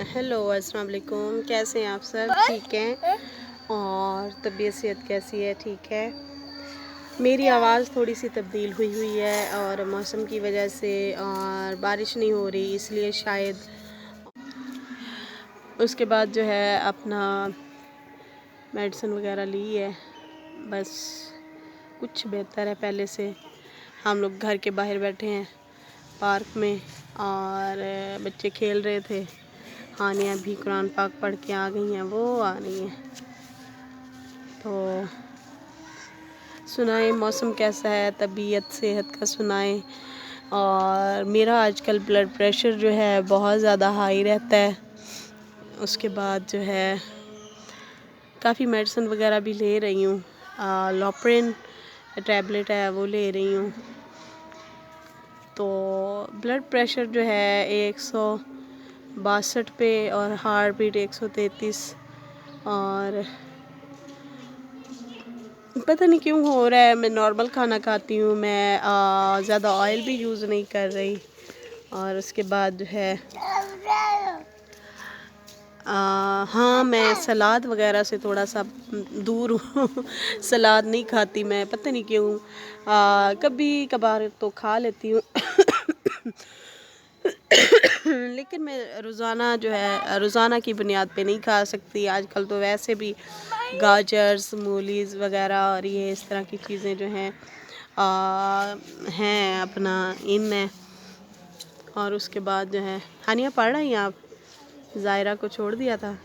Hello अस्सलाम वालेकुम, कैसे हैं आप सब? ठीक हैं? और तबीयत सेहत कैसी है? ठीक है। मेरी आवाज़ थोड़ी सी तब्दील हुई है और मौसम की वजह से, और बारिश नहीं हो रही इसलिए शायद। उसके बाद जो है अपना मेडिसिन वगैरह ली है, बस कुछ बेहतर है पहले से। हम लोग घर के बाहर बैठे हैं पार्क में और बच्चे खेल रहे थे। हानिया भी कुरान पाक पढ़ के आ गई हैं, वो आ रही हैं। तो सुनाएं मौसम कैसा है, तबीयत सेहत का सुनाएं। और मेरा आजकल ब्लड प्रेशर जो है बहुत ज़्यादा हाई रहता है। उसके बाद जो है काफ़ी मेडिसिन वगैरह भी ले रही हूँ। लॉपरिन टैबलेट है वो ले रही हूँ। तो ब्लड प्रेशर जो है 162 पे और हार्ट बीट 133। और पता नहीं क्यों हो रहा है। मैं नॉर्मल खाना खाती हूँ, मैं ज़्यादा ऑयल भी यूज़ नहीं कर रही। और उसके बाद जो है हाँ, मैं सलाद वगैरह से थोड़ा सा दूर हूँ। सलाद नहीं खाती मैं, पता नहीं क्यों। कभी कभार तो खा लेती हूँ। लेकिन मैं रोज़ाना जो है रोज़ाना की बुनियाद पे नहीं खा सकती। आजकल तो वैसे भी गाजर्स, मूलीज़ वगैरह और ये इस तरह की चीज़ें जो हैं हैं अपना इन है। और उसके बाद जो है हानिया पढ़ रही हैं आप? ज़ायरा को छोड़ दिया था?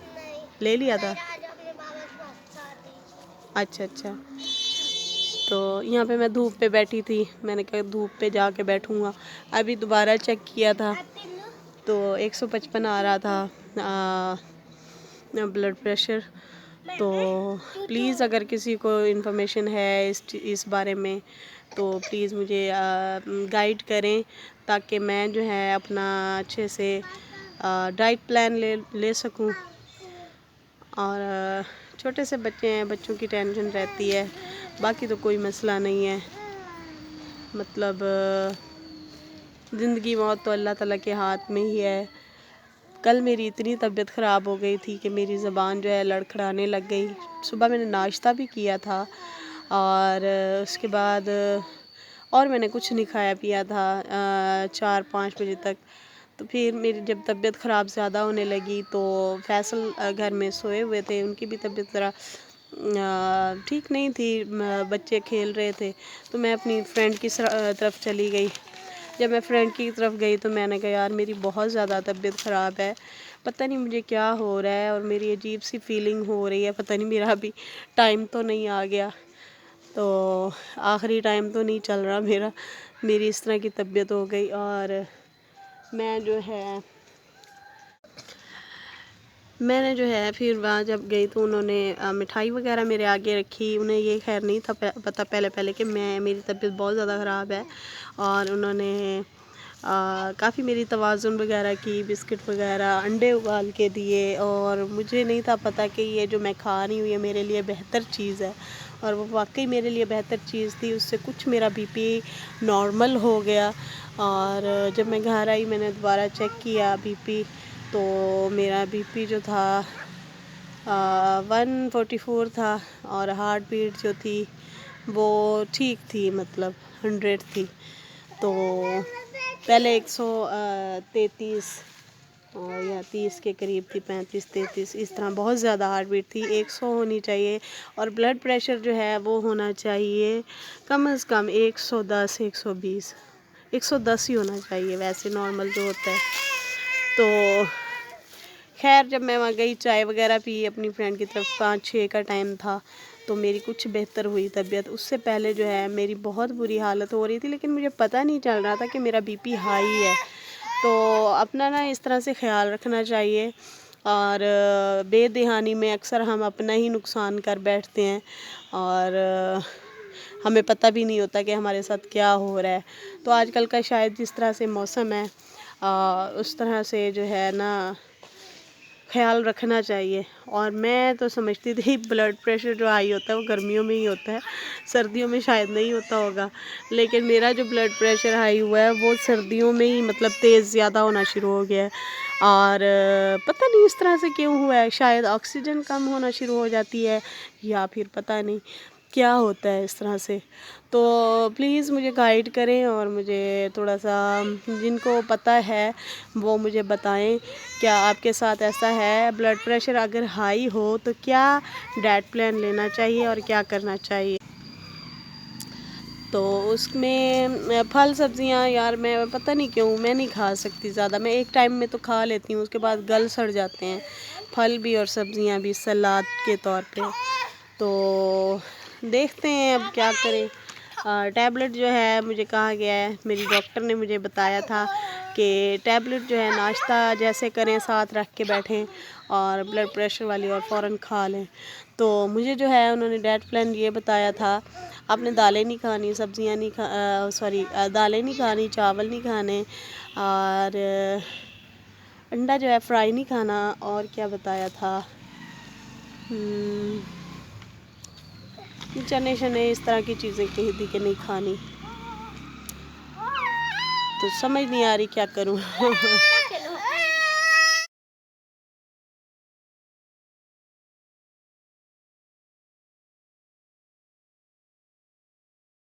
ले लिया था? अच्छा अच्छा। तो यहाँ पे मैं धूप पे बैठी थी, मैंने कहा धूप पे जाके बैठूँगा। अभी दोबारा चेक किया था तो 155 आ रहा था ब्लड प्रेशर। तो प्लीज़ अगर किसी को इन्फॉर्मेशन है इस बारे में तो प्लीज़ मुझे गाइड करें, ताकि मैं जो है अपना अच्छे से डाइट प्लान ले सकूं। और छोटे से बच्चे हैं, बच्चों की टेंशन रहती है, बाकी तो कोई मसला नहीं है। मतलब ज़िंदगी मौत तो अल्लाह ताला के हाथ में ही है। कल मेरी इतनी तबीयत ख़राब हो गई थी कि मेरी ज़बान जो है लड़खड़ाने लग गई। सुबह मैंने नाश्ता भी किया था और उसके बाद और मैंने कुछ नहीं खाया पिया था 4-5 बजे तक। तो फिर मेरी जब तबीयत ख़राब ज़्यादा होने लगी तो फैसल घर में सोए हुए थे, उनकी भी तबीयत ज़रा ठीक नहीं थी। बच्चे खेल रहे थे तो मैं अपनी फ्रेंड की तरफ चली गई। जब मैं फ्रेंड की तरफ गई तो मैंने कहा यार मेरी बहुत ज़्यादा तबीयत ख़राब है, पता नहीं मुझे क्या हो रहा है और मेरी अजीब सी फीलिंग हो रही है, पता नहीं मेरा अभी टाइम तो नहीं आ गया, तो आखिरी टाइम तो नहीं चल रहा मेरा। मेरी इस तरह की तबीयत हो गई और मैं जो है मैंने जो है फिर वहाँ जब गई तो उन्होंने मिठाई वगैरह मेरे आगे रखी। उन्हें ये खैर नहीं था पता पहले कि मेरी तबीयत बहुत ज़्यादा ख़राब है। और उन्होंने काफ़ी मेरी तवाज़ुन वगैरह की, बिस्किट वगैरह, अंडे उबाल के दिए। और मुझे नहीं था पता कि ये जो मैं खा रही हूँ ये मेरे लिए बेहतर चीज़ है, और वो वाकई मेरे लिए बेहतर चीज़ थी। उससे कुछ मेरा बीपी नॉर्मल हो गया। और जब मैं घर आई मैंने दोबारा चेक किया बीपी, तो मेरा बीपी जो था 144 था और हार्ट बीट जो थी वो ठीक थी, मतलब 100 थी। तो पहले 133 और या 30 के करीब थी, 35-33 इस तरह बहुत ज़्यादा हार्ट बीट थी। 100 होनी चाहिए। और ब्लड प्रेशर जो है वो होना चाहिए कम से कम 110, 120, 110 ही होना चाहिए वैसे नॉर्मल जो होता है। तो खैर जब मैं वहाँ गई, चाय वगैरह पी अपनी फ्रेंड की तरफ, 5-6 का टाइम था, तो मेरी कुछ बेहतर हुई तबीयत। उससे पहले जो है मेरी बहुत बुरी हालत हो रही थी, लेकिन मुझे पता नहीं चल रहा था कि मेरा बीपी हाई है। तो अपना ना इस तरह से ख्याल रखना चाहिए। और बेदहानी में अक्सर हम अपना ही नुकसान कर बैठते हैं और हमें पता भी नहीं होता कि हमारे साथ क्या हो रहा है। तो आजकल का शायद जिस तरह से मौसम है उस तरह से जो है ना ख़्याल रखना चाहिए। और मैं तो समझती थी ब्लड प्रेशर जो हाई होता है वो गर्मियों में ही होता है, सर्दियों में शायद नहीं होता होगा, लेकिन मेरा जो ब्लड प्रेशर हाई हुआ है वो सर्दियों में ही मतलब तेज़ ज़्यादा होना शुरू हो गया है। और पता नहीं इस तरह से क्यों हुआ है, शायद ऑक्सीजन कम होना शुरू हो जाती है या फिर पता नहीं क्या होता है इस तरह से। तो प्लीज़ मुझे गाइड करें और मुझे थोड़ा सा, जिनको पता है वो मुझे बताएं, क्या आपके साथ ऐसा है? ब्लड प्रेशर अगर हाई हो तो क्या डाइट प्लान लेना चाहिए और क्या करना चाहिए? तो उसमें फल सब्ज़ियाँ यार मैं पता नहीं क्यों मैं नहीं खा सकती ज़्यादा। मैं एक टाइम में तो खा लेती हूँ, उसके बाद गल सड़ जाते हैं फल भी और सब्ज़ियाँ भी सलाद के तौर पे। तो देखते हैं अब क्या करें। टैबलेट जो है मुझे कहा गया है, मेरी डॉक्टर ने मुझे बताया था कि टैबलेट जो है नाश्ता जैसे करें साथ रख के बैठें और ब्लड प्रेशर वाली और फ़ौरन खा लें। तो मुझे जो है उन्होंने डाइट प्लान ये बताया था, आपने दालें नहीं खानी, सब्ज़ियाँ नहीं दालें नहीं खानी, चावल नहीं खाने, और अंडा जो है फ्राई नहीं खाना, और क्या बताया था, चने शने इस तरह की चीज़ें कही थी कि नहीं खानी। तो समझ नहीं आ रही क्या करूँ।